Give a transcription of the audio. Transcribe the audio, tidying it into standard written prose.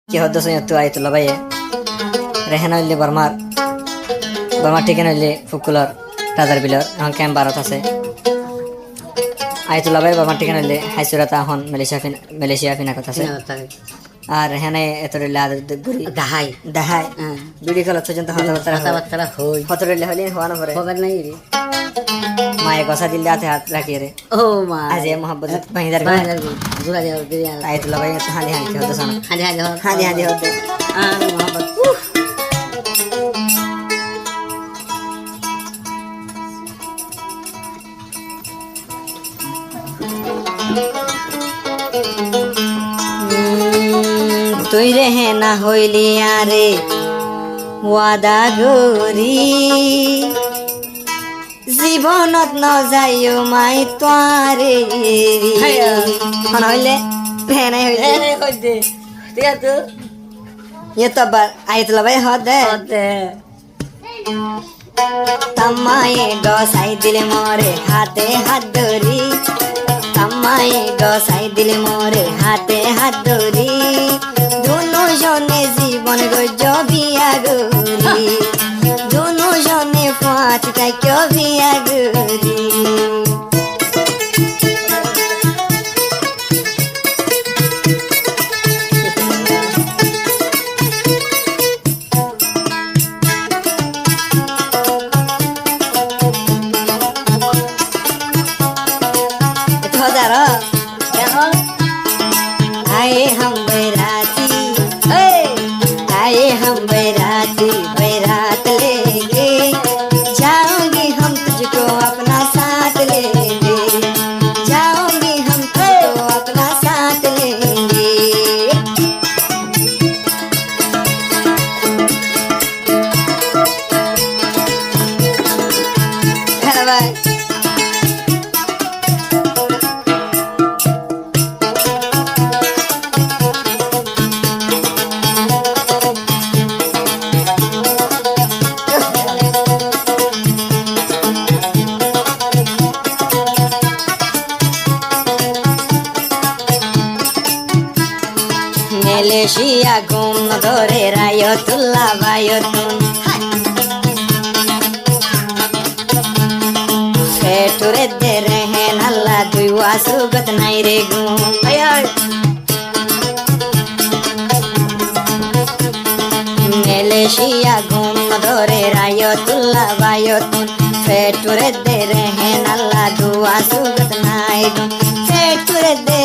কি হদ্দ সৈয়দ আইতুল্লাহ ভাইয়ে রেহানা হইলে বর্মার ঠিকানা হইলে ফুকুলর রাজার বিলর এখন ক্যাম্প ভারত আছে আইতুল্লাহ ভাই বর্মার ঠিকানা হইলে হাইসুরাতা এখন মালয়েশিয়া ফিনাকত আছে আর রেহানা এত রইলে গুড়ি দাহাই দেখায় ভিডিও কল পর্যন্ত কথাবার্তা হই কত রইলে হইলে হওয়ানো পরে খবর নাই রে মায়ে গসা দিলে হাতে হাত রাখিয়ে রে ও মা আজ এ মোহাম্মদ ভাইদার জোড়া দেওয়ার দিয়ে আইতুল্লাহ ভাই হাঁদি হাঁদি হতো সানা হাঁদি হাঁদি হাঁদি হাঁদি হতো আর মোহাম্মদ তুই রেহে না হইলি আরে ওয়াদা গরি জীবনত ন যাইও মাই তোয়ারে হন হইলে ভেনাই হইলে হইতে ঠিক আছে ইয়ে তো আবার আইতুল্লাহ ভাই হদে তাম্মায়ে গসাই দিলে মরে হাতে হাত ধরি তাম্মায়ে গসাই দিলে মরে হাতে হাত ধরি দুনো জনে জীবন গজ বিয়া গরি দুনো জনে পাঁচ কাইক বিয়া গরি आए हम बैराती आए हम बैराती बैरात लेंगे जाओगे हम तुझको अपना साथ लेंगे जाओगे हम तुझको अपना साथ लेंगे हेलो भाई মালয়েশিয়া ঘুম ধরে রায়তুল্লাহ বায়তুন ফেটুরে দে রেহেন আল্লাহ দুই ওয়াসুগত নাই রে ঘুম মালয়েশিয়া ঘুম ধরে রায়তুল্লাহ বায়তুন ফেটুরে দে রেহেন আল্লাহ দুই ওয়াসুগত নাই ঘুম ফেটুরে দে